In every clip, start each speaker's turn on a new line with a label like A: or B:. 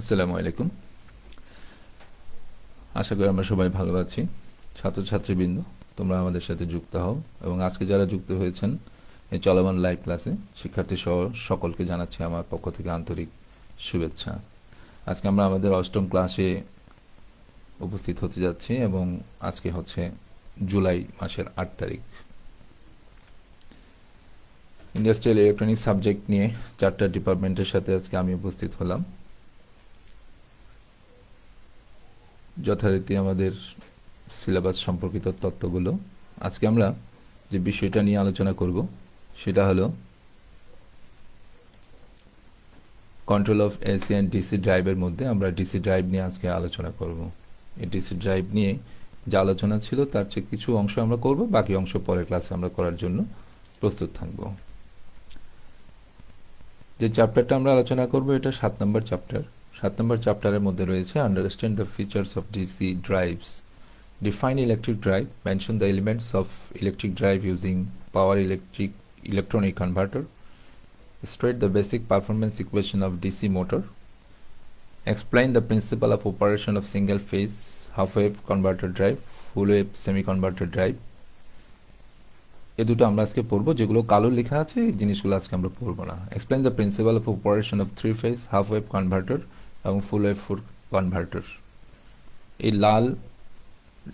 A: আসসালামু আলাইকুম। আশা করি আমরা সবাই ভালো আছি। ছাত্রছাত্রীবৃন্দ, তোমরা আমাদের সাথে যুক্ত হও এবং আজকে যারা যুক্ত হয়েছেন এই চলমান লাইভ ক্লাসে শিক্ষার্থী সহ সকলকে জানাচ্ছি আমার পক্ষ থেকে আন্তরিক শুভেচ্ছা। আজকে আমরা আমাদের অষ্টম ক্লাসে উপস্থিত হতে যাচ্ছি এবং আজকে হচ্ছে জুলাই মাসের 8 তারিখ। ইন্ডাস্ট্রিয়াল ইলেকট্রনিক্স সাবজেক্ট নিয়ে 4টা ডিপার্টমেন্টের সাথে আজকে আমি উপস্থিত হলাম। যথারীতি আমাদের সিলেবাস সম্পর্কিত তথ্যগুলো আজকে আমরা যে বিষয়টা নিয়ে আলোচনা করব সেটা হলো control of AC and DC ড্রাইভের মধ্যে আমরা ডিসি ড্রাইভ নিয়ে আজকে আলোচনা করব। এই ডিসি ড্রাইভ নিয়ে যে আলোচনা ছিল তার চেয়ে কিছু অংশ আমরা করব, বাকি অংশ পরের ক্লাসে আমরা করার জন্য প্রস্তুত থাকব। যে চ্যাপ্টারটা আমরা আলোচনা করব এটা 7 নম্বর চ্যাপ্টার। 7 নম্বর চ্যাপ্টারের মধ্যে রয়েছে understand the features of DC drives, define electric drive, mention the elements of electric drive using power electronic converter, state the basic performance equation of DC motor, explain the principle of operation of single phase half wave converter drive, full wave semi converter drive। এই দুটো আমরা আজকে পড়বো, যেগুলো কালো লেখা আছে এই জিনিসগুলো আজকে আমরা পড়বো না। Explain the principal of operation of three phase half wave converter এবং ফুল ওয়েভ কনভার্টার। এই লাল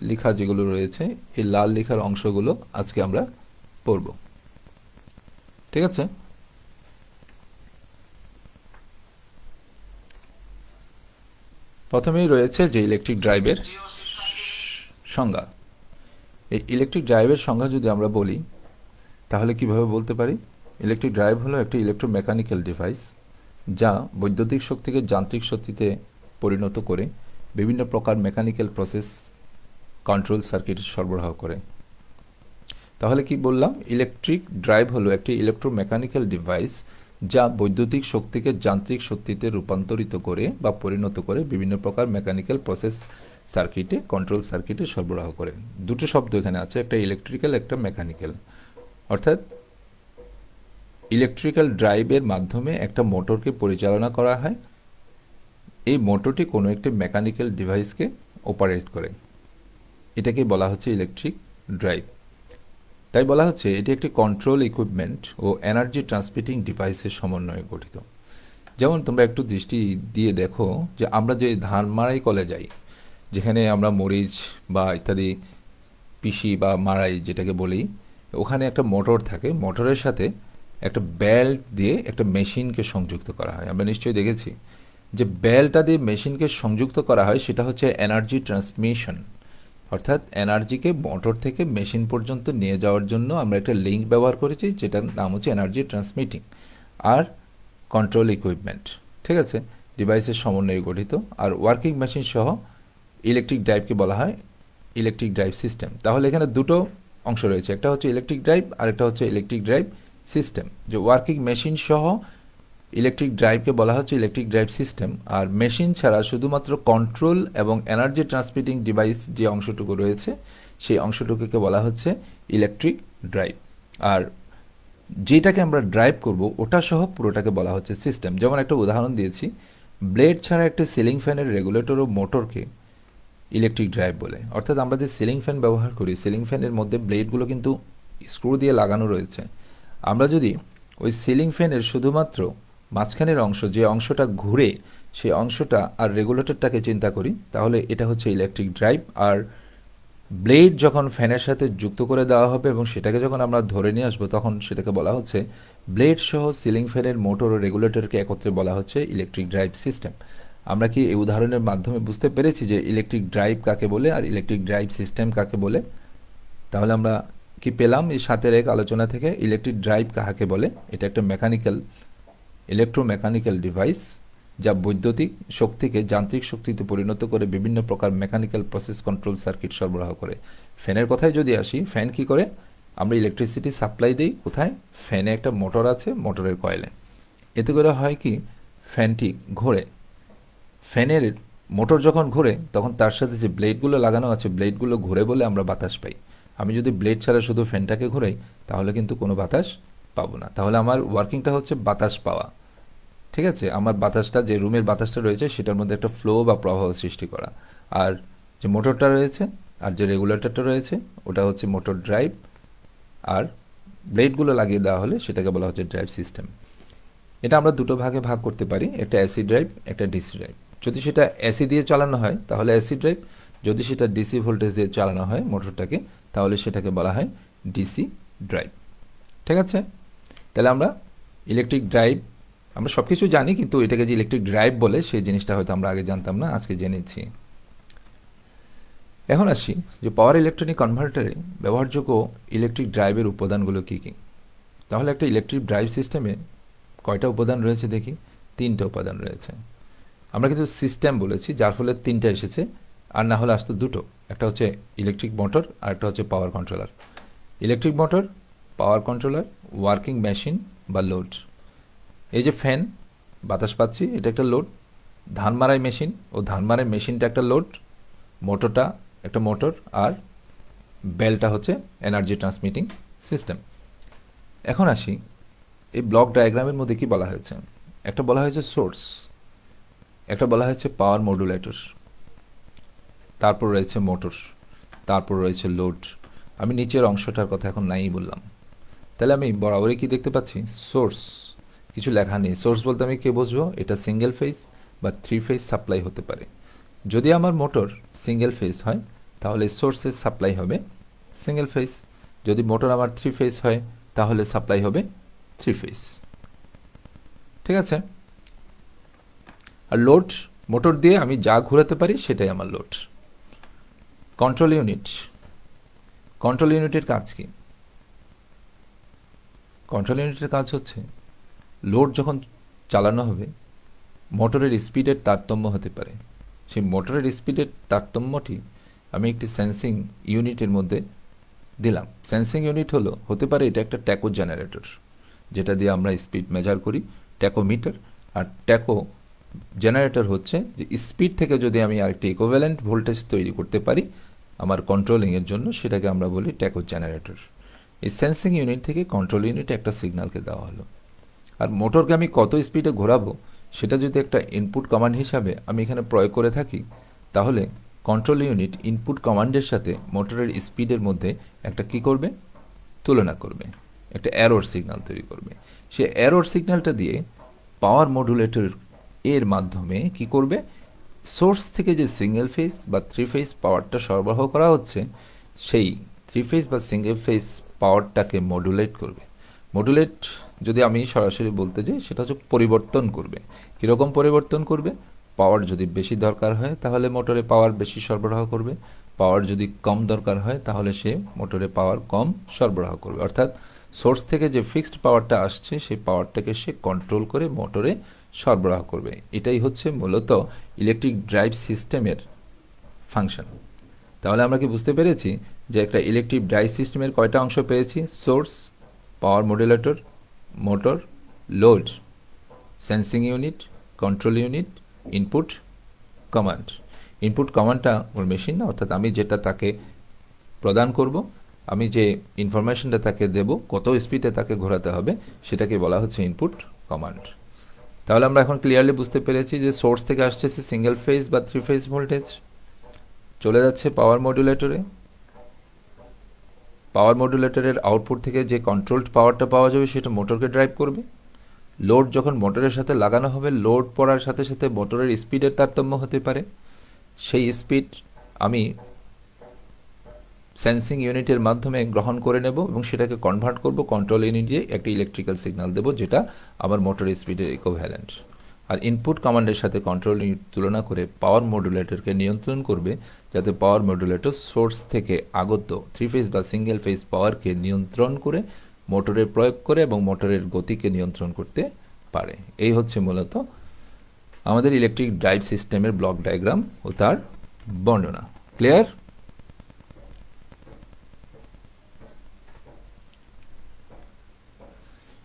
A: লেখা যেগুলো রয়েছে এই লাল লেখার অংশগুলো আজকে আমরা পড়ব, ঠিক আছে? প্রথমেই রয়েছে যে ইলেকট্রিক ড্রাইভের সংজ্ঞা। এই ইলেকট্রিক ড্রাইভের সংজ্ঞা যদি আমরা বলি তাহলে কিভাবে বলতে পারি? ইলেকট্রিক ড্রাইভ হলো একটি ইলেকট্রোমেকানিক্যাল ডিভাইস যা বৈদ্যুতিক শক্তিকে যান্ত্রিক শক্তিতে পরিণত করে বিভিন্ন প্রকার মেকানিক্যাল প্রসেস কন্ট্রোল সার্কিট সরবরাহ করে। তাহলে কি বললাম? ইলেকট্রিক ড্রাইভ হলো একটি ইলেকট্রোমেকানিক্যাল ডিভাইস যা বৈদ্যুতিক শক্তিকে যান্ত্রিক শক্তিতে রূপান্তরিত করে বা পরিণত করে বিভিন্ন প্রকার মেকানিক্যাল প্রসেস সার্কিটে কন্ট্রোল সার্কিটে সরবরাহ করে। দুটো শব্দ এখানে আছে, একটা ইলেকট্রিক্যাল একটা মেকানিক্যাল। অর্থাৎ ইলেকট্রিক্যাল ড্রাইভের মাধ্যমে একটা মোটরকে পরিচালনা করা হয়, এই মোটরটি কোনো একটি মেকানিক্যাল ডিভাইসকে অপারেট করে, এটাকে বলা হচ্ছে ইলেকট্রিক ড্রাইভ। তাই বলা হচ্ছে এটি একটি কন্ট্রোল ইকুইপমেন্ট ও এনার্জি ট্রান্সমিটিং ডিভাইসের সমন্বয়ে গঠিত। যেমন তোমরা একটু দৃষ্টি দিয়ে দেখো যে আমরা যে ধান মাড়াই কলে যাই, যেখানে আমরা মরিচ বা ইত্যাদি পিষি বা মাড়াই যেটাকে বলি, ওখানে একটা মোটর থাকে, মোটরের সাথে একটা বেল্ট দিয়ে একটা মেশিনকে সংযুক্ত করা হয়। আমরা নিশ্চয়ই দেখেছি যে বেল্টটা দিয়ে মেশিনকে সংযুক্ত করা হয়, সেটা হচ্ছে এনার্জি ট্রান্সমিশন। অর্থাৎ এনার্জিকে মোটর থেকে মেশিন পর্যন্ত নিয়ে যাওয়ার জন্য আমরা একটা লিঙ্ক ব্যবহার করেছি, যেটার নাম হচ্ছে এনার্জি ট্রান্সমিটিং আর কন্ট্রোল ইকুইপমেন্ট, ঠিক আছে? ডিভাইসের সমন্বয়ে গঠিত। আর ওয়ার্কিং মেশিন সহ ইলেকট্রিক ড্রাইভকে বলা হয় ইলেকট্রিক ড্রাইভ সিস্টেম। তাহলে এখানে দুটো অংশ রয়েছে, একটা হচ্ছে ইলেকট্রিক ড্রাইভ আর একটা হচ্ছে ইলেকট্রিক ড্রাইভ সিস্টেম। যে ওয়ার্কিং মেশিন সহ ইলেকট্রিক ড্রাইভকে বলা হচ্ছে ইলেকট্রিক ড্রাইভ সিস্টেম। আর মেশিন ছাড়া শুধুমাত্র কন্ট্রোল এবং এনার্জি ট্রান্সমিটিং ডিভাইস যে অংশটুকু রয়েছে সেই অংশটুকুকে বলা হচ্ছে ইলেকট্রিক ড্রাইভ। আর যেটাকে আমরা ড্রাইভ করব ওটা সহ পুরোটাকে বলা হচ্ছে সিস্টেম। যেমন একটা উদাহরণ দিয়েছি, ব্লেড ছাড়া একটা সিলিং ফ্যানের রেগুলেটর ও মোটরকে ইলেকট্রিক ড্রাইভ বলে। অর্থাৎ আমরা যে সিলিং ফ্যান ব্যবহার করি, সিলিং ফ্যানের মধ্যে ব্লেডগুলো কিন্তু স্ক্রু দিয়ে লাগানো রয়েছে। আমরা যদি ওই সিলিং ফ্যানের শুধুমাত্র মাঝখানের অংশ, যে অংশটা ঘুরে সেই অংশটা আর রেগুলেটরটাকে চিন্তা করি, তাহলে এটা হচ্ছে ইলেকট্রিক ড্রাইভ। আর ব্লেড যখন ফ্যানের সাথে যুক্ত করে দেওয়া হবে এবং সেটাকে যখন আমরা ধরে নিয়ে আসবো, তখন সেটাকে বলা হচ্ছে ব্লেড সহ সিলিং ফ্যানের মোটর ও রেগুলেটরকে একত্রে বলা হচ্ছে ইলেকট্রিক ড্রাইভ সিস্টেম। আমরা কি এই উদাহরণের মাধ্যমে বুঝতে পেরেছি যে ইলেকট্রিক ড্রাইভ কাকে বলে আর ইলেকট্রিক ড্রাইভ সিস্টেম কাকে বলে? তাহলে আমরা কি পেলাম এই 7-এর 1 আলোচনা থেকে? ইলেকট্রিক ড্রাইভ কাকে বলে? এটা একটা মেকানিক্যাল ইলেকট্রোমেকানিক্যাল ডিভাইস যা বৈদ্যুতিক শক্তিকে যান্ত্রিক শক্তিতে পরিণত করে বিভিন্ন প্রকার মেকানিক্যাল প্রসেস কন্ট্রোল সার্কিট সরবরাহ করে। ফ্যানের কথায় যদি আসি, ফ্যান কি করে? আমরা ইলেকট্রিসিটি সাপ্লাই দিই কোথায়? ফ্যানে একটা মোটর আছে, মোটরের কয়েলে। এতে করে হয় কি, ফ্যানটি ঘোরে। ফ্যানের মোটর যখন ঘোরে তখন তার সাথে যে ব্লেডগুলো লাগানো আছে, ব্লেডগুলো ঘুরে বলে আমরা বাতাস পাই। আমি যদি ব্লেড ছাড়া শুধু ফ্যানটাকে ঘোরাই তাহলে কিন্তু কোনো বাতাস পাবো না। তাহলে আমার ওয়ার্কিংটা হচ্ছে বাতাস পাওয়া, ঠিক আছে, আমার বাতাসটা যে রুমের বাতাসটা রয়েছে সেটার মধ্যে একটা ফ্লো বা প্রবাহ সৃষ্টি করা। আর যে মোটরটা রয়েছে আর যে রেগুলেটরটা রয়েছে ওটা হচ্ছে মোটর ড্রাইভ, আর ব্লেডগুলো লাগিয়ে দেওয়া হলে সেটাকে বলা হচ্ছে ড্রাইভ সিস্টেম। এটা আমরা দুটো ভাগে ভাগ করতে পারি, একটা এসি ড্রাইভ, একটা ডিসি ড্রাইভ। যদি সেটা এসি দিয়ে চালানো হয় তাহলে এসি ড্রাইভ, যদি সেটা ডিসি ভোল্টেজ দিয়ে চালানো হয় মোটরটাকে তাহলে সেটাকে বলা হয় ডিসি ড্রাইভ। ঠিক আছে, তাহলে আমরা ইলেকট্রিক ড্রাইভ, আমরা সব কিছু জানি কিন্তু এটাকে যে ইলেকট্রিক ড্রাইভ বলে সেই জিনিসটা হয়তো আমরা আগে জানতাম না, আজকে জেনেছি। এখন আসি যে পাওয়ার ইলেকট্রনিক কনভার্টারে ব্যবহারযোগ্য ইলেকট্রিক ড্রাইভের উপাদানগুলো কী কী। তাহলে একটা ইলেকট্রিক ড্রাইভ সিস্টেমে কয়টা উপাদান রয়েছে দেখি? তিনটা উপাদান রয়েছে। আমরা কিন্তু সিস্টেম বলেছি যার ফলে তিনটা এসেছে, আর না হলে আসতো দুটো, একটা হচ্ছে ইলেকট্রিক মোটর আর একটা হচ্ছে পাওয়ার কন্ট্রোলার। ইলেকট্রিক মোটর, পাওয়ার কন্ট্রোলার, ওয়ার্কিং মেশিন বা লোড। এই যে ফ্যান, বাতাস পাচ্ছি, এটা একটা লোড। ধান মারাই মেশিন, ও ধান মারাই মেশিনটা একটা লোড। মোটরটা একটা মোটর, আর বেলটা হচ্ছে এনার্জি ট্রান্সমিটিং সিস্টেম। এখন আসি এই ব্লক ডায়াগ্রামের মধ্যে কি বলা হয়েছে। একটা বলা হয়েছে সোর্স, একটা বলা হয়েছে পাওয়ার মডুলেটর, তারপর রয়েছে মোটর, তারপর রয়েছে লোড। আমি নিচের অংশটার কথা এখন নাই বললাম। তাহলে আমি বরাবরই কি দেখতে পাচ্ছি? সোর্স, কিছু লেখা নেই। সোর্স বলতে আমি কে বুঝবো? এটা সিঙ্গেল ফেজ বা থ্রি ফেজ সাপ্লাই হতে পারে। যদি আমার মোটর সিঙ্গেল ফেজ হয় তাহলে সোর্সের সাপ্লাই হবে সিঙ্গেল ফেজ। যদি মোটর আমার থ্রি ফেজ হয় তাহলে সাপ্লাই হবে থ্রি ফেজ। ঠিক আছে, আর লোড, মোটর দিয়ে আমি যা ঘোরাতে পারি সেটাই আমার লোড। কন্ট্রোল ইউনিট, কন্ট্রোল ইউনিটের কাজ কি? কন্ট্রোল ইউনিটের কাজ হচ্ছে লোড যখন চালানো হবে মোটরের স্পিডের তারতম্য হতে পারে, সেই মোটরের স্পিডের তারতম্যটি আমি একটি সেন্সিং ইউনিটের মধ্যে দিলাম। সেন্সিং ইউনিট হতে পারে এটা একটা ট্যাকো জেনারেটর, যেটা দিয়ে আমরা স্পিড মেজার করি, ট্যাকোমিটার। আর ট্যাকো জেনারেটর হচ্ছে যে স্পিড থেকে যদি আমি আরেকটি ইকুইভ্যালেন্ট ভোল্টেজ তৈরি করতে পারি আমার কন্ট্রোলিংয়ের জন্য, সেটাকে আমরা বলি ট্যাকো জেনারেটর। এই সেন্সিং ইউনিট থেকে কন্ট্রোল ইউনিটে একটা সিগন্যালকে দেওয়া হলো। আর মোটরকে আমি কত স্পিডে ঘোরাবো সেটা যদি একটা ইনপুট কমান্ড হিসাবে আমি এখানে প্রয়োগ করে থাকি, তাহলে কন্ট্রোল ইউনিট ইনপুট কমান্ডের সাথে মোটরের স্পিডের মধ্যে একটা কি করবে? তুলনা করবে, একটা এরর সিগন্যাল তৈরি করবে। সে এরর সিগন্যালটা দিয়ে পাওয়ার মডুলেটর এর মাধ্যমে কি করবে? সোর্স থেকে যে সিঙ্গেল ফেজ বা থ্রি ফেজ পাওয়ারটা সরবরাহ করা হচ্ছে সেই থ্রি ফেজ বা সিঙ্গেল ফেজ পাওয়ারটাকে মডুলেট করবে। মডুলেট যদি আমি সরাসরি বলতে যাই সেটা হচ্ছে পরিবর্তন করবে। কীরকম পরিবর্তন করবে? পাওয়ার যদি বেশি দরকার হয় তাহলে মোটরে পাওয়ার বেশি সরবরাহ করবে, পাওয়ার যদি কম দরকার হয় তাহলে সে মোটরে পাওয়ার কম সরবরাহ করবে। অর্থাৎ সোর্স থেকে যে ফিক্সড পাওয়ারটা আসছে সেই পাওয়ারটাকে সে কন্ট্রোল করে মোটরে সরবরাহ করবে। এটাই হচ্ছে মূলত ইলেকট্রিক ড্রাইভ সিস্টেমের ফাংশন। তাহলে আমরা কি বুঝতে পেরেছি যে একটা ইলেকট্রিক ড্রাইভ সিস্টেমের কয়টা অংশ পেয়েছি? Source, power modulator, motor, load, sensing unit, control unit, input command. Input কমান্ডটা ওর মেশিন না, অর্থাৎ আমি যেটা তাকে প্রদান করব, আমি যে ইনফরমেশনটা তাকে দেব কত স্পিডে তাকে ঘোরাতে হবে সেটাকে বলা হচ্ছে ইনপুট কমান্ড। তাহলে আমরা এখন ক্লিয়ারলি বুঝতে পেরেছি যে সোর্স থেকে আসছে সিঙ্গেল ফেজ বা থ্রি ফেজ ভোল্টেজ, চলে যাচ্ছে পাওয়ার মডুলেটরে, পাওয়ার মডুলেটরের আউটপুট থেকে যে কন্ট্রোলড পাওয়ারটা পাওয়া যাবে সেটা মোটরকে ড্রাইভ করবে। লোড যখন মোটরের সাথে লাগানো হবে, লোড পড়ার সাথে সাথে মোটরের স্পিডের তারতম্য হতে পারে, সেই স্পিড আমি সেন্সিং ইউনিটের মাধ্যমে গ্রহণ করে নেব এবং সেটাকে কনভার্ট করব কন্ট্রোল ইউনিটে একটা ইলেকট্রিক্যাল সিগন্যাল দেব যেটা আমার মোটর স্পিডের ইকুইভ্যালেন্ট। আর ইনপুট কমান্ডের সাথে কন্ট্রোল ইউনিট তুলনা করে পাওয়ার মডুলেটরকে নিয়ন্ত্রণ করবে যাতে পাওয়ার মডুলেটর সোর্স থেকে আগত থ্রি ফেজ বা সিঙ্গেল ফেজ পাওয়ারকে নিয়ন্ত্রণ করে মোটরের প্রয়োগ করে এবং মোটরের গতিকে নিয়ন্ত্রণ করতে পারে। এই হচ্ছে মূলত আমাদের ইলেকট্রিক ড্রাইভ সিস্টেমের ব্লক ডায়াগ্রাম ও তার বর্ণনা। ক্লিয়ার?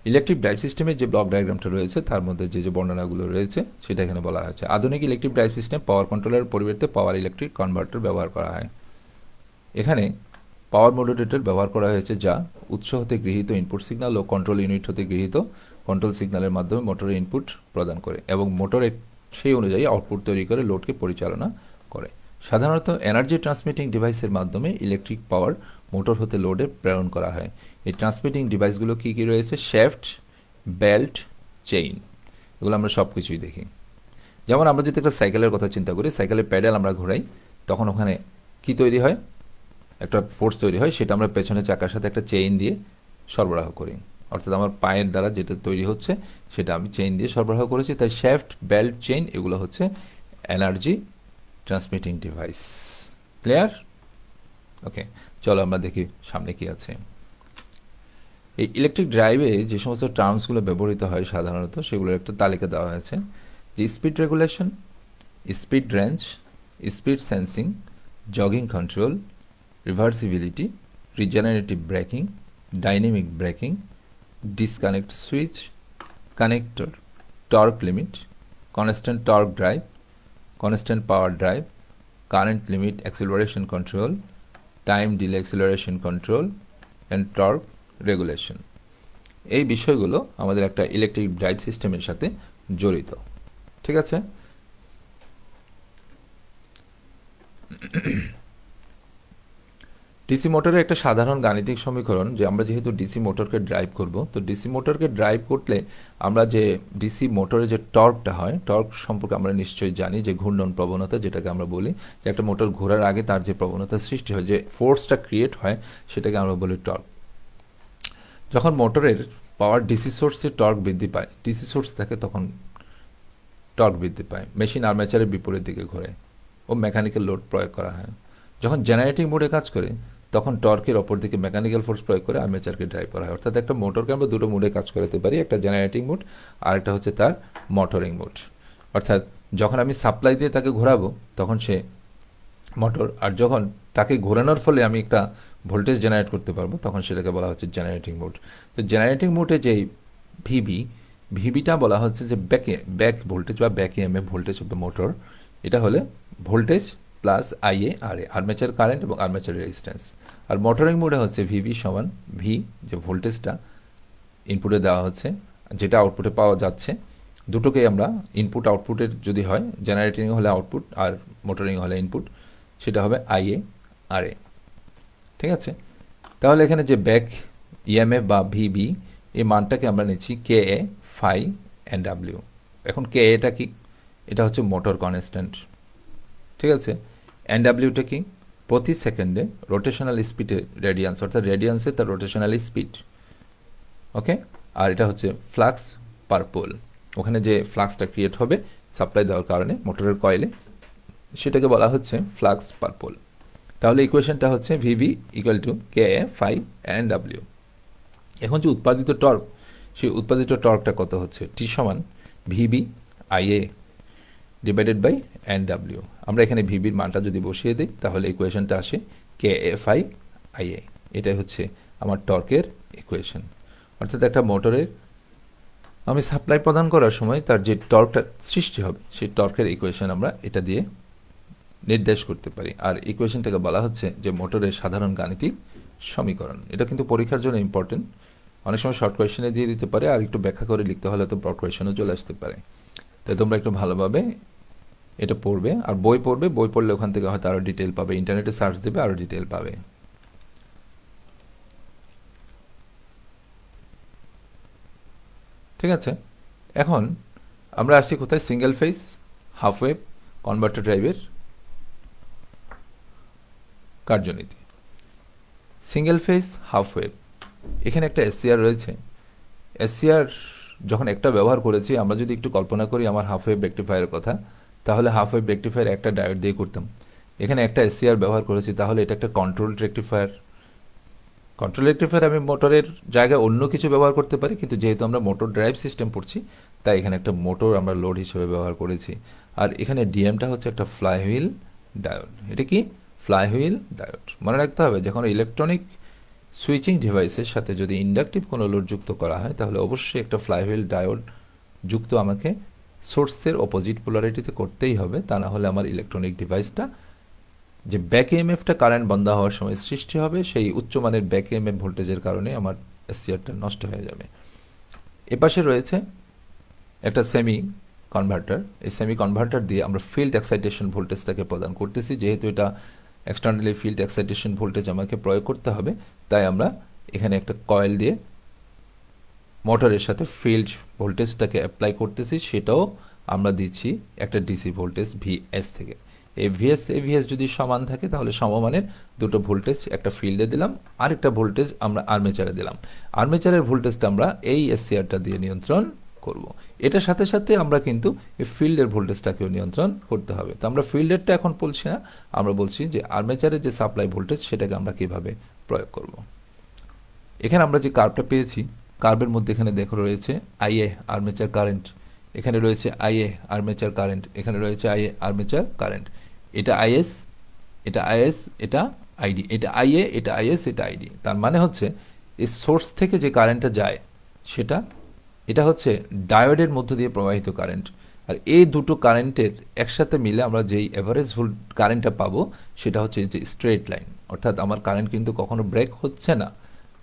A: ইলেকট্রিক ড্রাইভ সিস্টেমের যে ব্লক ডায়াগ্রামটা রয়েছে তার মধ্যে যে যে বর্ণনাগুলো রয়েছে সেটা এখানে বলা হয়েছে। আধুনিক ইলেকট্রিক ড্রাইভ সিস্টেম পাওয়ার কন্ট্রোলারের পরিবর্তে পাওয়ার ইলেকট্রিক কনভার্টার ব্যবহার করা হয়। এখানে পাওয়ার মডুলেটর ব্যবহার করা হয়েছে যা উৎস হতে গৃহীত ইনপুট সিগন্যাল ও কন্ট্রোল ইউনিট হতে গৃহীত কন্ট্রোল সিগন্যালের মাধ্যমে মোটরে ইনপুট প্রদান করে এবং মোটরে সেই অনুযায়ী আউটপুট তৈরি করে লোডকে পরিচালনা করে। সাধারণত এনার্জি ট্রান্সমিটিং ডিভাইসের মাধ্যমে ইলেকট্রিক পাওয়ার মোটর হতে লোডে প্রেরণ করা হয়। এই ট্রান্সমিটিং ডিভাইসগুলো কী কী রয়েছে? শ্যাফট, বেল্ট, চেইন, এগুলো আমরা সব কিছুই দেখি। যেমন আমরা যদি একটা সাইকেলের কথা চিন্তা করি, সাইকেলের প্যাডেল আমরা ঘোরাই, তখন ওখানে কি তৈরি হয়? একটা ফোর্স তৈরি হয়, সেটা আমরা পেছনে চাকার সাথে একটা চেইন দিয়ে সরবরাহ করি। অর্থাৎ আমার পায়ের দ্বারা যেটা তৈরি হচ্ছে সেটা আমি চেইন দিয়ে সরবরাহ করেছি। তাই শ্যাফট, বেল্ট, চেইন এগুলো হচ্ছে এনার্জি ট্রান্সমিটিং ডিভাইস। ক্লিয়ার? ওকে, চলো আমরা দেখি সামনে কি আছে। এই ইলেকট্রিক ড্রাইভে যে সমস্ত টার্মসগুলো ব্যবহৃত হয় সাধারণত সেগুলোর একটা তালিকা দেওয়া হয়েছে, যে speed regulation, speed range, speed sensing, jogging control, reversibility, regenerative breaking, dynamic breaking, disconnect switch, connector, torque limit, constant torque drive, constant power drive, current limit acceleration control, time delay acceleration control and torque regulation. এই বিষয়গুলো আমাদের একটা electric drive সিস্টেমের সাথে জড়িত। ঠিক আছে? DC মোটরের একটা সাধারণ গাণিতিক সমীকরণ, যে আমরা যেহেতু ডিসি মোটরকে ড্রাইভ করব, তো ডিসি মোটরকে ড্রাইভ করলে আমরা যে ডিসি মোটরে যে টর্কটা হয়, টর্ক সম্পর্কে আমরা নিশ্চয়ই জানি, যে ঘূর্ণন প্রবণতা যেটাকে আমরা বলি, যে একটা মোটর ঘোরার আগে তার যে প্রবণতা সৃষ্টি হয়, যে ফোর্সটা ক্রিয়েট হয়, সেটাকে আমরা বলি টর্ক। যখন মোটরের পাওয়ার ডিসি সোর্সে টর্ক বৃদ্ধি পায়, ডিসি সোর্স থাকে, তখন টর্ক বৃদ্ধি পায়, মেশিন আর্মেচারের বিপরীত দিকে ঘোরে ও মেকানিক্যাল লোড প্রয়োগ করা হয়। যখন জেনারেটিং মোডে কাজ করে, তখন টর্কের অপর দিকে মেকানিক্যাল ফোর্স প্রয়োগ করে আর্মেচারকে ড্রাইভ করা হয়। অর্থাৎ একটা মোটরকে আমরা দুটো মোডে কাজ করাতে পারি, একটা জেনারেটিং মোড আর একটা হচ্ছে তার মোটরিং মোড। অর্থাৎ যখন আমি সাপ্লাই দিয়ে তাকে ঘোরাবো তখন সে মোটর, আর যখন তাকে ঘোরানোর ফলে আমি একটা ভোল্টেজ জেনারেট করতে পারবো তখন সেটাকে বলা হচ্ছে জেনারেটিং মোড। তো জেনারেটিং মোডে যে ভিবিটা বলা হচ্ছে যে ব্যাক ভোল্টেজ বা back EMF voltage of the motor. এটা হলে ভোল্টেজ প্লাস আইএ আর এ, আর্মেচার কারেন্ট এবং আর্মেচার রেজিস্ট্যান্স। আর মোটরিং মোডে হচ্ছে ভিভি সমান ভি, যে ভোল্টেজটা ইনপুটে দেওয়া হচ্ছে, যেটা আউটপুটে পাওয়া যাচ্ছে, দুটোকেই আমরা ইনপুট আউটপুটের যদি হয়, জেনারেটিং হলে আউটপুট আর মোটরিং হলে ইনপুট, সেটা হবে আইএ আর এ। ঠিক আছে? তাহলে এখানে যে ব্যাক ইএমএফ বা ভিবি, এই মানটাকে আমরা নিচ্ছি কে এ ফাই এন ডাব্লিউ। এখন কে এটা কি? এটা হচ্ছে মোটর কনস্ট্যান্ট। ঠিক আছে? এন ডাব্লিউটা কি? প্রতি সেকেন্ডে রোটেশনাল স্পিডের রেডিয়ান্স, অর্থাৎ রেডিয়ান্সে তার রোটেশনাল স্পিড। ওকে? আর এটা হচ্ছে ফ্লাক্স পার পোল, ওখানে যে ফ্লাক্সটা ক্রিয়েট হবে সাপ্লাই দেওয়ার কারণে মোটরের কয়েলে, সেটাকে বলা হচ্ছে ফ্লাক্স পার পোল। তাহলে ইকুয়েশনটা হচ্ছে VV equal to K A phi N W. এখন যে উৎপাদিত টর্ক, সেই উৎপাদিত টর্কটা কত হচ্ছে? টি সমান VB IA divided by N W. আমরা এখানে ভিবির মানটা যদি বসিয়ে দিই তাহলে ইকুয়েশনটা আসে কে এ ফাই আইএ। এটাই হচ্ছে আমার টর্কের ইকুয়েশন। অর্থাৎ একটা মোটরের আমি সাপ্লাই প্রদান করার সময় তার যে টর্কটা সৃষ্টি হবে, সেই টর্কের ইকুয়েশন আমরা এটা দিয়ে নির্দেশ করতে পারি। আর ইকুয়েশনটাকে বলা হচ্ছে যে মোটরের সাধারণ গাণিতিক সমীকরণ। এটা কিন্তু পরীক্ষার জন্য ইম্পর্টেন্ট, অনেক সময় শর্ট কোয়েশনে দিয়ে দিতে পারে, আর একটু ব্যাখ্যা করে লিখতে হলে তো ব্রড কোয়েশনও চলে আসতে পারে। তাই তোমরা একটু ভালোভাবে এটা পড়বে, আর বই পড়বে, বই পড়লে ওখান থেকে হয়তো আরও ডিটেল পাবে, ইন্টারনেটে সার্চ দেবে আরও ডিটেল পাবে। ঠিক আছে? এখন আমরা আসছি কোথায়? Single phase half wave converter ড্রাইভের কার্যনীতি। সিঙ্গেল ফেজ হাফ ওয়েভ, এখানে একটা এসসিআর রয়েছে। এসসিআর যখন একটা ব্যবহার করেছি, আমরা যদি একটু কল্পনা করি আমার হাফ ওয়েভ রেকটিফায়ারের কথা, তাহলে হাফ ওয়েভ রেকটিফায়ার একটা ডায়োড দিয়ে করতাম। এখানে একটা এসসিআর ব্যবহার করেছি, তাহলে এটা একটা কন্ট্রোল রেকটিফায়ার। কন্ট্রোল রেকটিফায়ার আমি মোটরের জায়গায় অন্য কিছু ব্যবহার করতে পারি, কিন্তু যেহেতু আমরা মোটর ড্রাইভ সিস্টেম পড়ছি, তাই এখানে একটা মোটর আমরা লোড হিসেবে ব্যবহার করেছি। আর এখানে ডিএমটা হচ্ছে একটা ফ্লাইহুইল ডায়োড। এটা কি? Flywheel diode. মনে রাখতে হবে, যখন ইলেকট্রনিক সুইচিং ডিভাইসের সাথে যদি ইন্ডাকটিভ কোনো লোড যুক্ত করা হয়, তাহলে অবশ্যই একটা ফ্লাইহুইল ডায়োড যুক্ত আমাকে সোর্সের অপোজিট পোলারিটিতে করতেই হবে, তা না হলে আমার ইলেকট্রনিক ডিভাইসটা যে ব্যাক ইএমএফটা কারেন্ট বন্ধ হওয়ার সময় সৃষ্টি হবে, সেই উচ্চমানের ব্যাক ইএমএফ ভোল্টেজের কারণে আমার এসসিআরটা নষ্ট হয়ে যাবে। এপাশে রয়েছে একটা সেমি কনভার্টার। এই সেমি কনভার্টার দিয়ে আমরা ফিল্ড এক্সাইটেশন ভোল্টেজটাকে প্রদান করতেছি। যেহেতু এটা এক্সটার্নালি ফিল্ড এক্সাইটেশন ভোল্টেজ আমাকে প্রয়োগ করতে হবে, তাই আমরা এখানে একটা কয়েল দিয়ে মোটরের সাথে ফিল্ড ভোল্টেজটাকে অ্যাপ্লাই করতেছি। সেটাও আমরা দিচ্ছি একটা ডিসি ভোল্টেজ ভিএস থেকে। এই ভিএস যদি সমান থাকে তাহলে সমমানের দুটো ভোল্টেজ একটা ফিল্ডে দিলাম, আরেকটা ভোল্টেজ আমরা আর্মেচারে দিলাম। আর্মেচারের ভোল্টেজটা আমরা এই এসসিআরটা দিয়ে নিয়ন্ত্রণ করব। এটার সাথে সাথে আমরা কিন্তু এই ফিল্ডের ভোল্টেজটাকেও নিয়ন্ত্রণ করতে হবে। তো আমরা ফিল্ডেরটা এখন বলছি না, আমরা বলছি যে আর্মেচারের যে সাপ্লাই ভোল্টেজ সেটাকে আমরা কিভাবে প্রয়োগ করব। এখানে আমরা যে কার্ভটা পেয়েছি, কার্ভের মধ্যে এখানে দেখো রয়েছে আইএ আর্মেচার কারেন্ট, এখানে রয়েছে আইএ আর্মেচার কারেন্ট, এখানে রয়েছে আইএ আর্মেচার কারেন্ট। এটা আইএস, এটা আইএস, এটা আইডি, এটা আইএ, এটা আইএস, এটা আইডি। তার মানে হচ্ছে এই সোর্স থেকে যে কারেন্টটা যায় সেটা, এটা হচ্ছে ডায়োডের মধ্য দিয়ে প্রবাহিত কারেন্ট। আর এই দুটো কারেন্টের একসাথে মিলে আমরা যেই এভারেজ কারেন্টটা পাবো সেটা হচ্ছে যে স্ট্রেট লাইন। অর্থাৎ আমার কারেন্ট কিন্তু কখনো ব্রেক হচ্ছে না,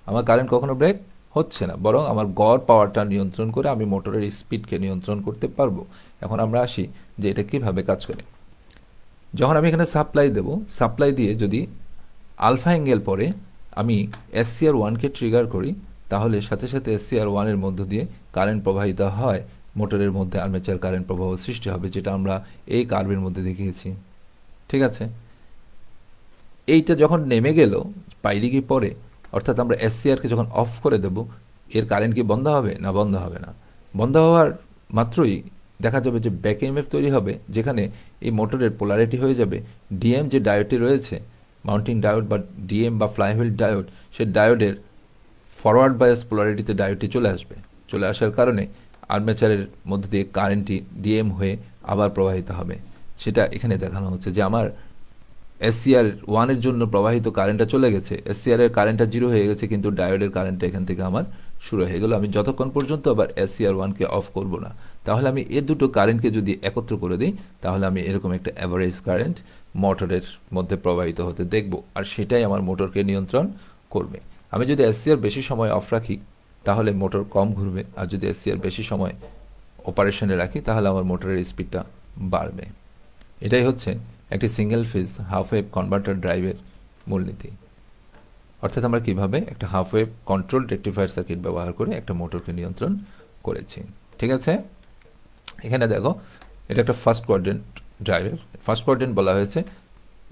A: আমার কারেন্ট কখনো ব্রেক হচ্ছে না, বরং আমার গড় পাওয়ারটা নিয়ন্ত্রণ করে আমি মোটরের স্পিডকে নিয়ন্ত্রণ করতে পারবো। এখন আমরা আসি যে এটা কিভাবে কাজ করে। যখন আমি এখানে সাপ্লাই দেব, সাপ্লাই দিয়ে যদি আলফা অ্যাঙ্গেল পরে আমি এসসিআর ওয়ানকে ট্রিগার করি, তাহলে সাথে সাথে এসসিআর ওয়ানের মধ্য দিয়ে কারেন্ট প্রবাহিত হয়, মোটরের মধ্যে আর্মেচার কারেন্ট প্রবাহ সৃষ্টি হবে, যেটা আমরা এই কার্ভের মধ্যে দেখিয়েছি। ঠিক আছে, এইটা যখন নেমে গেল পাইডিগি পরে, অর্থাৎ আমরা এসসিআরকে যখন অফ করে দেব, এর কারেন্ট কি বন্ধ হবে? না, বন্ধ হবে না। বন্ধ হওয়ার মাত্রই দেখা যাবে যে ব্যাক ইএমএফ তৈরি হবে, যেখানে এই মোটরের পোলারিটি হয়ে যাবে ডিএম যে ডায়োডটি রয়েছে, মাউন্টিং ডায়োড বা ডিএম বা ফ্লাইহুইল ডায়োড, সে ডায়োডের ফরওয়ার্ড বায়াস পোলারিটিতে ডায়োডটি চলে আসবে। চলে আসার কারণে আর্মেচারের মধ্যে দিয়ে কারেন্টটি ডিএম হয়ে আবার প্রবাহিত হবে। সেটা এখানে দেখানো হচ্ছে যে আমার এসসিআর ওয়ানের জন্য প্রবাহিত কারেন্টটা চলে গেছে, এসসিআর এর কারেন্টটা জিরো হয়ে গেছে, কিন্তু ডায়োডের কারেন্টটা এখান থেকে আমার শুরু হয়ে গেল। আমি যতক্ষণ পর্যন্ত আবার এসসিআর ওয়ানকে অফ করব না, তাহলে আমি এ দুটো কারেন্টকে যদি একত্র করে দিই, তাহলে আমি এরকম একটা অ্যাভারেজ কারেন্ট মোটরের মধ্যে প্রবাহিত হতে দেখব, আর সেটাই আমার মোটরকে নিয়ন্ত্রণ করবে। আমি যদি এসসিআর বেশি সময় অফ রাখি তাহলে মোটর কম ঘুরবে, আর যদি এসসিআর বেশি সময় অপারেশনে রাখি তাহলে আমার মোটরের স্পিডটা বাড়বে। এটাই হচ্ছে একটি single phase half wave converter ড্রাইভের মূলনীতি। অর্থাৎ আমরা কিভাবে একটা half wave control rectifier circuit ব্যবহার করে একটা মোটরকে নিয়ন্ত্রণ করেছি। ঠিক আছে, এখানে দেখো এটা একটা ফার্স্ট কোয়াড্রেন্ট ড্রাইভের। ফার্স্ট কোয়াড্রেন্ট বলা হয়েছে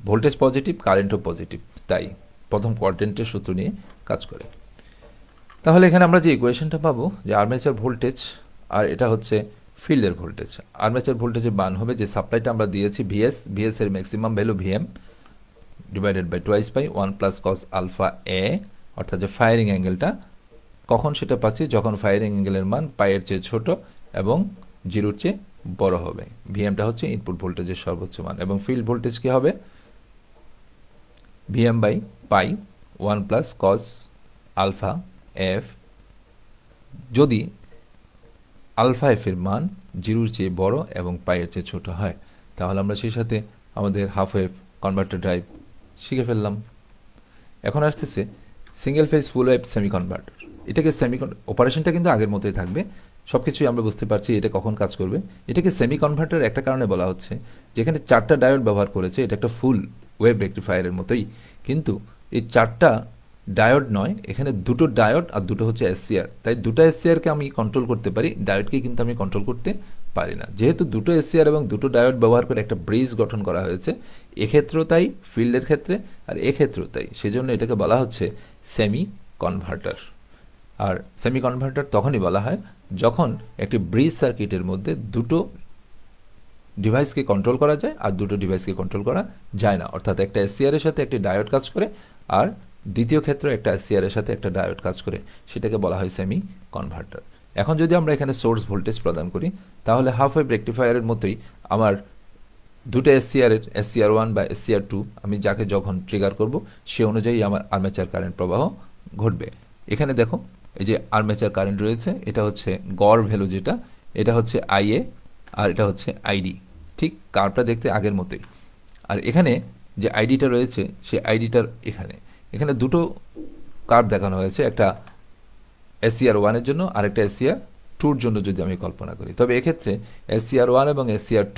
A: ভোল্টেজ পজিটিভ, কারেন্টও পজিটিভ, তাই প্রথম কোয়াড্রেন্টের সূত্র নিয়ে কাজ করে। তাহলে এখানে আমরা যে ইকুয়েশনটা পাবো যে আর্মেচার ভোল্টেজ আর এটা হচ্ছে ফিল্ডের ভোল্টেজ। আর্মেচার ভোল্টেজের মান হবে যে সাপ্লাইটা আমরা দিয়েছি ভিএস, ভিএস এর maximum value VM divided by twice by 1 plus cos alpha এ, অর্থাৎ যে ফায়ারিং অ্যাঙ্গেলটা, কখন সেটা পাচ্ছি? যখন ফায়ারিং অ্যাঙ্গেলের মান পাইয়ের চেয়ে ছোট এবং জিরোর চেয়ে বড় হবে। ভিএমটা হচ্ছে ইনপুট ভোল্টেজের সর্বোচ্চ মান, এবং ফিল্ড ভোল্টেজ কি হবে? VM by pi 1 plus cos alpha F, যদি আলফা এফ এর মান জিরোর চেয়ে বড় এবং পাইয়ের চেয়ে ছোট হয়। তাহলে আমরা সেই সাথে আমাদের হাফ ওয়েভ কনভার্টার ড্রাইভ শিখে ফেললাম। এখন আসতেছে সিঙ্গেল ফেজ ফুল ওয়েভ সেমি কনভার্টার। এটাকে অপারেশনটা কিন্তু আগের মতোই থাকবে, সব কিছুই আমরা বুঝতে পারছি এটা কখন কাজ করবে। এটাকে সেমি কনভার্টার একটা কারণে বলা হচ্ছে, যেখানে 4টা ডায়োড ব্যবহার করেছে। এটা একটা ফুল ওয়েভ রেকটিফায়ারের মতোই, কিন্তু এই 4টা ডায়োড নয়, এখানে 2টো ডায়োড আর 2টো হচ্ছে এসসিআর। তাই 2টা এসসিআরকে আমি কন্ট্রোল করতে পারি, ডায়োডকে কিন্তু আমি কন্ট্রোল করতে পারি না। যেহেতু 2টো এসসিআর এবং 2টো ডায়োড ব্যবহার করে একটা ব্রিজ গঠন করা হয়েছে, এক্ষেত্রেও তাই ফিল্ডের ক্ষেত্রে, আর এক্ষেত্রেও তাই, সেজন্য এটাকে বলা হচ্ছে সেমি কনভার্টার। আর সেমি কনভার্টার তখনই বলা হয় যখন একটি ব্রিজ সার্কিটের মধ্যে 2টো ডিভাইসকে কন্ট্রোল করা যায় আর 2টো ডিভাইসকে কন্ট্রোল করা যায় না। অর্থাৎ একটা এসসিআর এর সাথে একটি ডায়োড কাজ করে, আর দ্বিতীয় ক্ষেত্রে একটা এসসিআর এর সাথে একটা ডায়োড কাজ করে, সেটাকে বলা হয় সেমি কনভার্টার। এখন যদি আমরা এখানে সোর্স ভোল্টেজ প্রদান করি, তাহলে হাফ ওয়েভ রেকটিফায়ারের মতোই আমার 2টো এসসিআর এর এসসিআর 1 বা এসসিআর 2 আমি যাকে যখন ট্রিগার করব সে অনুযায়ী আমার আর্মেচার কারেন্ট প্রবাহ ঘটবে। এখানে দেখো এই যে আর্মেচার কারেন্ট রয়েছে, এটা হচ্ছে গড় ভ্যালু, যেটা এটা হচ্ছে আইএ আর এটা হচ্ছে আইডি। ঠিক কার্ভটা দেখতে আগের মতোই। আর এখানে যে আইডিটা রয়েছে সেই আইডিটার এখানে 2টো কার্ভ দেখানো হয়েছে, একটা এসসিআর 1 এর জন্য আর একটা এসসিআর টুর জন্য যদি আমি কল্পনা করি, তবে এক্ষেত্রে SCR1 এবং SCR2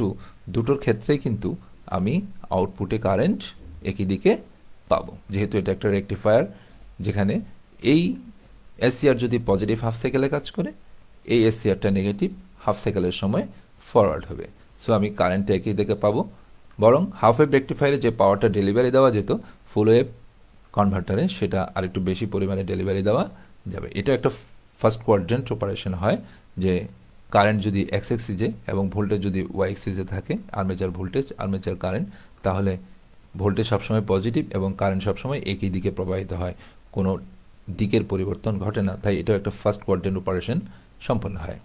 A: দুটোর ক্ষেত্রেই কিন্তু আমি আউটপুটে কারেন্ট একই দিকে পাবো, যেহেতু এটা একটা রেকটিফায়ার যেখানে এই SCR যদি পজিটিভ হাফ সাইকেলে কাজ করে, এই SCRটা নেগেটিভ হাফ সাইকেলের সময় ফরওয়ার্ড হবে। সো আমি কারেন্টটা একই দিকে পাবো, বরং হাফ ওয়েভ রেকটিফায়ারে যে পাওয়ারটা ডেলিভারি দেওয়া যেত ফুল ওয়েভ কনভার্টারে সেটা আরেকটু বেশি পরিমাণে ডেলিভারি দেওয়া যাবে। এটা একটা ফার্স্ট কোয়াড্রেন্ট অপারেশন হয়, যে কারেন্ট যদি এক্স এক্সিজে এবং ভোল্টেজ যদি ওয়াই এক্সিজে থাকে, আর্মেচার ভোল্টেজ আর্মেচার কারেন্ট, তাহলে ভোল্টেজ সবসময় পজিটিভ এবং কারেন্ট সবসময় একই দিকে প্রবাহিত হয়, কোনো দিকের পরিবর্তন ঘটে না। তাই এটা একটা ফার্স্ট কোয়াড্রেন্ট অপারেশন সম্পন্ন হয়।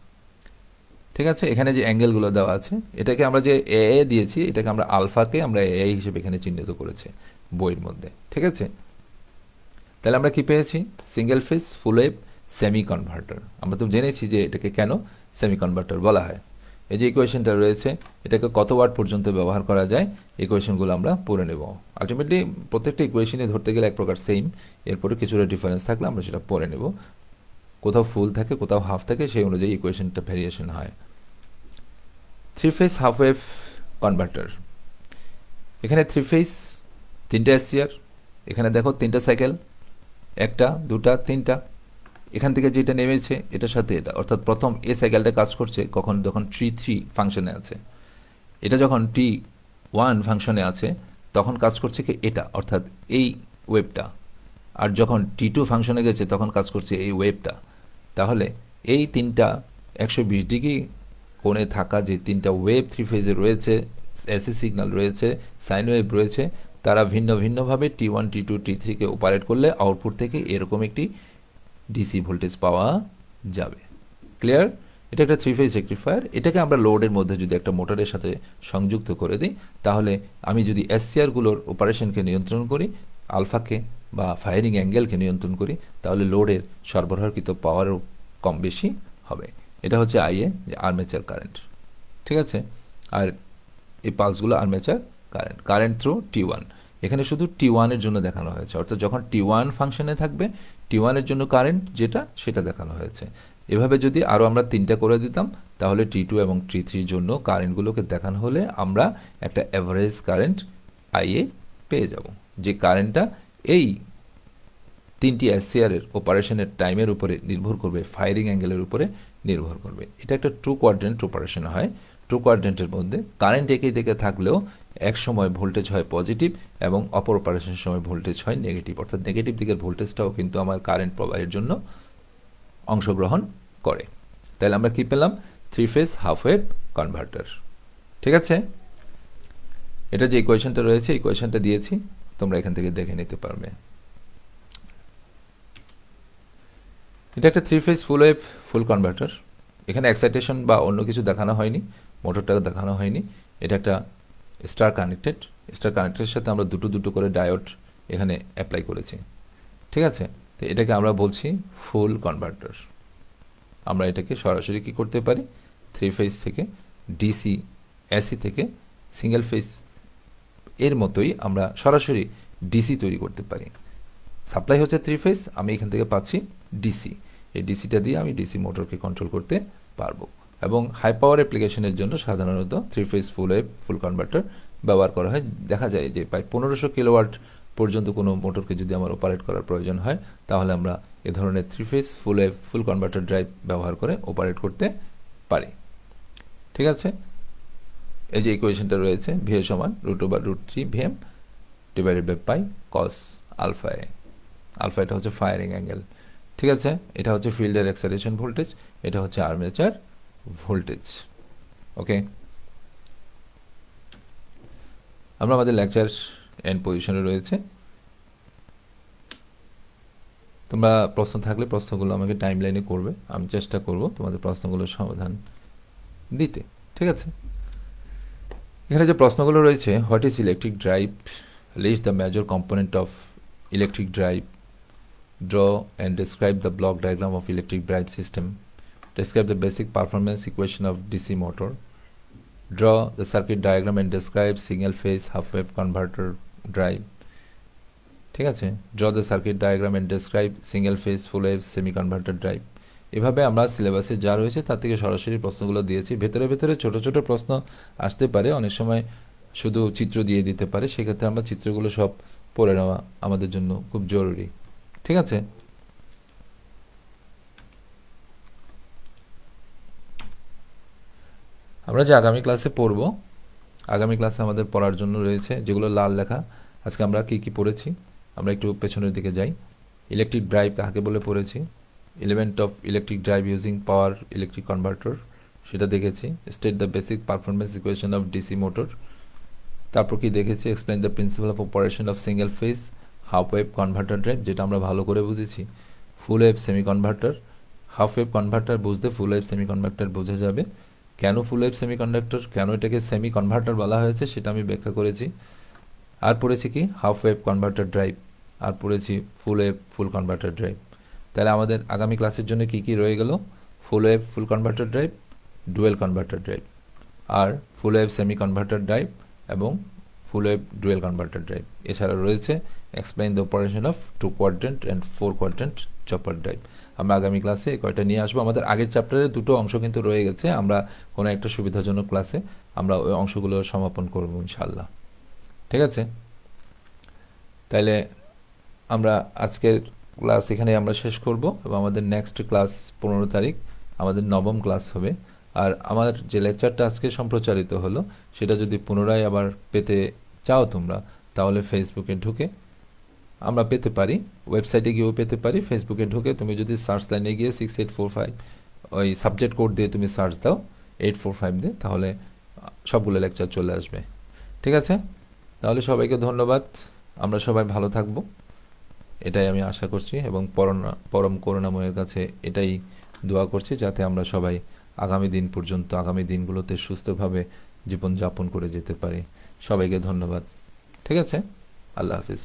A: ঠিক আছে, এখানে যে অ্যাঙ্গেলগুলো দেওয়া আছে, এটাকে আমরা যে এ দিয়েছি, এটাকে আমরা আলফাকে আমরা এ হিসেবে এখানে চিহ্নিত করেছে বইয়ের মধ্যে। ঠিক আছে, তাহলে আমরা কি পেয়েছি? সিঙ্গেল ফেজ ফুল ওয়েভ সেমি কনভার্টার। আমরা তো জেনেছি যে এটাকে কেন সেমি কনভার্টার বলা হয়। এই যে ইকুয়েশনটা রয়েছে, এটাকে কত ওয়াট পর্যন্ত ব্যবহার করা যায়, ইকুয়েশনগুলো আমরা পড়ে নেব। আলটিমেটলি প্রত্যেকটা ইকুয়েশনে ধরতে গেলে এক প্রকার সেম, এরপরে কিছুটা ডিফারেন্স থাকলে আমরা সেটা পড়ে নেব। কোথাও ফুল থাকে, কোথাও হাফ থাকে, সেই অনুযায়ী ইকুয়েশনটা ভেরিয়েশন হয়। Three phase half wave converter, এখানে থ্রি ফেজ, তিনটা SCR, এখানে দেখো তিনটা সাইকেল, একটা দুটা তিনটা, এখান থেকে যেটা নেমেছে এটার সাথে এটা, অর্থাৎ প্রথম এ সাইকেলটা কাজ করছে যখন T3 ফাংশনে আছে, এটা যখন T1 ফাংশনে আছে তখন কাজ করছে কি এটা, অর্থাৎ এই ওয়েভটা, আর যখন T2 ফাংশনে গেছে তখন কাজ করছে এই ওয়েভটা। তাহলে এই তিনটা 120 ডিগ্রি কোণে থাকা যে তিনটা ওয়েভ থ্রি ফেজে রয়েছে, এসি সিগন্যাল রয়েছে, সাইন ওয়েভ রয়েছে, তারা ভিন্ন ভিন্নভাবে T1 T2 T3কে অপারেট করলে আউটপুট থেকে এরকম একটি ডিসি ভোল্টেজ পাওয়া যাবে। ক্লিয়ার? এটা একটা থ্রি ফেজ রেকটিফায়ার। এটাকে আমরা লোডের মধ্যে যদি একটা মোটরের সাথে সংযুক্ত করে দিই, তাহলে আমি যদি SCRগুলোর অপারেশনকে নিয়ন্ত্রণ করি, আলফাকে বা ফায়ারিং অ্যাঙ্গেলকে নিয়ন্ত্রণ করি, তাহলে লোডের সরবরাহকৃত পাওয়ারও কম বেশি হবে। এটা হচ্ছে IA, যে আর্মেচার কারেন্ট। ঠিক আছে, আর এই পালসগুলো armature current, current through T1। এখানে শুধু T1-এর জন্য দেখানো হয়েছে, অর্থাৎ যখন T1 ফাংশনে থাকবে T1-এর জন্য কারেন্ট যেটা, সেটা দেখানো হয়েছে। এভাবে যদি আরও আমরা তিনটা করে দিতাম, তাহলে T2 এবং T3-র জন্য কারেন্টগুলোকে দেখানো হলে আমরা একটা অ্যাভারেজ কারেন্ট IA পেয়ে যাব, যে কারেন্টটা এই তিনটি SCR-এর অপারেশনের টাইমের উপরে নির্ভর করবে, ফায়ারিং অ্যাঙ্গেলের উপরে নির্ভর করবে। এটা একটা টু কোয়াড্রেন্ট অপারেশন হয়। টু কোয়াড্রেন্টের মধ্যে কারেন্ট একই দিকে থাকলেও এক সময় ভোল্টেজ হয় পজিটিভ এবং অপর অপারেশনের সময় ভোল্টেজ হয় নেগেটিভ, অর্থাৎ নেগেটিভ দিকের ভোল্টেজটাও কিন্তু আমার কারেন্ট প্রবাহের জন্য অংশগ্রহণ করে। তাহলে আমরা কি পেলাম? Three phase half wave converter. ঠিক আছে, এটা যে ইকুয়েশনটা রয়েছে, ইকুয়েশনটা দিয়েছি, তোমরা এখান থেকে দেখে নিতে পারবে। এটা একটা থ্রি ফেজ ফুল ওয়েভ ফুল কনভার্টার। এখানে এক্সাইটেশন বা অন্য কিছু দেখানো হয়নি, মোটরটা দেখানো হয়নি। এটা একটা স্টার কানেক্টেড, স্টার কানেক্টেডের সাথে আমরা দুটো দুটো করে ডায়োড এখানে অ্যাপ্লাই করেছি। ঠিক আছে, তো এটাকে আমরা বলছি ফুল কনভার্টার। আমরা এটাকে সরাসরি কি করতে পারি, থ্রি ফেজ থেকে ডিসি, এসি থেকে সিঙ্গেল ফেজ এর মতোই আমরা সরাসরি ডিসি তৈরি করতে পারি। সাপ্লাই হচ্ছে থ্রি ফেজ, আমি এখান থেকে পাচ্ছি ডিসি, এই ডিসিটা দিয়ে আমি ডিসি মোটরকে কন্ট্রোল করতে পারবো। এবং হাই পাওয়ার অ্যাপ্লিকেশনের জন্য সাধারণত থ্রি ফেজ ফুল ওয়েভ ফুল কনভার্টার ব্যবহার করা হয়। দেখা যায় যে প্রায় 1500 কিলোওয়াট পর্যন্ত কোনো মোটরকে যদি আমার অপারেট করার প্রয়োজন হয়, তাহলে আমরা এ ধরনের থ্রি ফেজ ফুল ওয়েভ ফুল কনভার্টার ড্রাইভ ব্যবহার করে অপারেট করতে পারি। ঠিক আছে, এই যে ইকুয়েশনটা রয়েছে, ভি সমান √3 VM divided by pi cos alpha A. Alpha এটা হচ্ছে ফায়ারিং অ্যাঙ্গেল। ঠিক আছে, এটা হচ্ছে ফিল্ডের এক্সাইটেশন ভোল্টেজ, এটা হচ্ছে আর্মেচার ভোল্টেজ। ওকে, আমরা আমাদের লেকচার এন্ড পজিশনে রয়েছে। তোমরা প্রশ্ন থাকলে প্রশ্নগুলো আমাকে টাইম লাইনে করবে, আমি চেষ্টা করব তোমাদের প্রশ্নগুলোর সমাধান দিতে। ঠিক আছে, এখানে যে প্রশ্নগুলো রয়েছে, what is electric drive, list the major component of electric drive, draw and describe the block diagram of electric drive system, describe the basic performance equation of DC motor, draw the circuit diagram and describe single phase half wave converter drive. ঠিক আছে, draw the circuit diagram and describe single phase full wave semi converter drive. এভাবে আমরা সিলেবাসে যা রয়েছে তার থেকে সরাসরি প্রশ্নগুলো দিয়েছি। ভেতরে ভেতরে ছোট ছোট প্রশ্ন আসতে পারে, অনেক সময় শুধু চিত্র দিয়ে দিতে পারে, সেক্ষেত্রে আমরা চিত্রগুলো সব পড়ে নেওয়া আমাদের জন্য খুব জরুরি। ঠিক আছে? আমরা যে আগামী ক্লাসে পড়ব, আগামী ক্লাসে আমাদের পড়ার জন্য রয়েছে যেগুলো লাল লেখা। আজকে আমরা কি কি পড়েছি, আমরা একটু পেছনের দিকে যাই। ইলেকট্রিক ড্রাইভ কাকে বলে পড়েছি, element of electric drive using power electric converter সেটা দেখেছি। State the basic performance equation of DC motor. তারপর কি দেখেছি, explain the principal of operation of single phase half wave converter drive, যেটা আমরা ভালো করে বুঝেছি। ফুল wave semi converter, half wave converter বুঝতে ফুল ওয়েভ সেমি কন্ডাক্টর বোঝা যাবে। কেন ফুল ওয়েভ সেমি কন্ডাক্টর, কেন এটাকে সেমি কনভার্টার বলা হয়েছে সেটা আমি ব্যাখ্যা করেছি। আর পড়েছি কি, হাফ ওয়েভ কনভার্টার ড্রাইভ, আর পড়েছি full wave full converter drive. তাহলে আমাদের আগামী ক্লাসের জন্য কি কি রয়ে গেল, full wave full converter drive, dual converter drive, আর full wave semi converter drive এবং full wave dual converter drive. এছাড়া রয়েছে explain the operation of 2 quadrant and 4 quadrant chopper drive. আমরা আগামী ক্লাসে এই কয়টা নিয়ে আসবো। আমাদের আগের চ্যাপ্টারে দুটো অংশ কিন্তু রয়ে গেছে, আমরা কোনো একটা সুবিধাজনক ক্লাসে আমরা ওই অংশগুলো সমাপন করবো ইনশাল্লাহ। ঠিক আছে? তাইলে আমরা আজকের ক্লাস এখানে আমরা শেষ করব এবং আমাদের নেক্সট ক্লাস 15 তারিখ আমাদের 9ম ক্লাস হবে। আর আমার যে লেকচারটা আজকে সম্প্রচারিত হলো সেটা যদি পুনরায় আবার পেতে চাও তোমরা, তাহলে ফেসবুকে ঢুকে আমরা পেতে পারি, ওয়েবসাইটে গিয়েও পেতে পারি। ফেসবুকে ঢুকে তুমি যদি সার্চ লাইনে গিয়ে 6845 ওই সাবজেক্ট কোড দিয়ে তুমি সার্চ দাও 845 দিয়ে, তাহলে সবগুলো লেকচার চলে আসবে। ঠিক আছে? তাহলে সবাইকে ধন্যবাদ, আমরা সবাই ভালো থাকবো এটাই আমি আশা করছি, এবং পরম করুণাময়ের কাছে এটাই দোয়া করছি যাতে আমরা সবাই আগামী দিন পর্যন্ত, আগামী দিনগুলোতে সুস্থভাবে জীবনযাপন করে যেতে পারি। সবাইকে ধন্যবাদ। ঠিক আছে? আল্লাহ হাফিজ।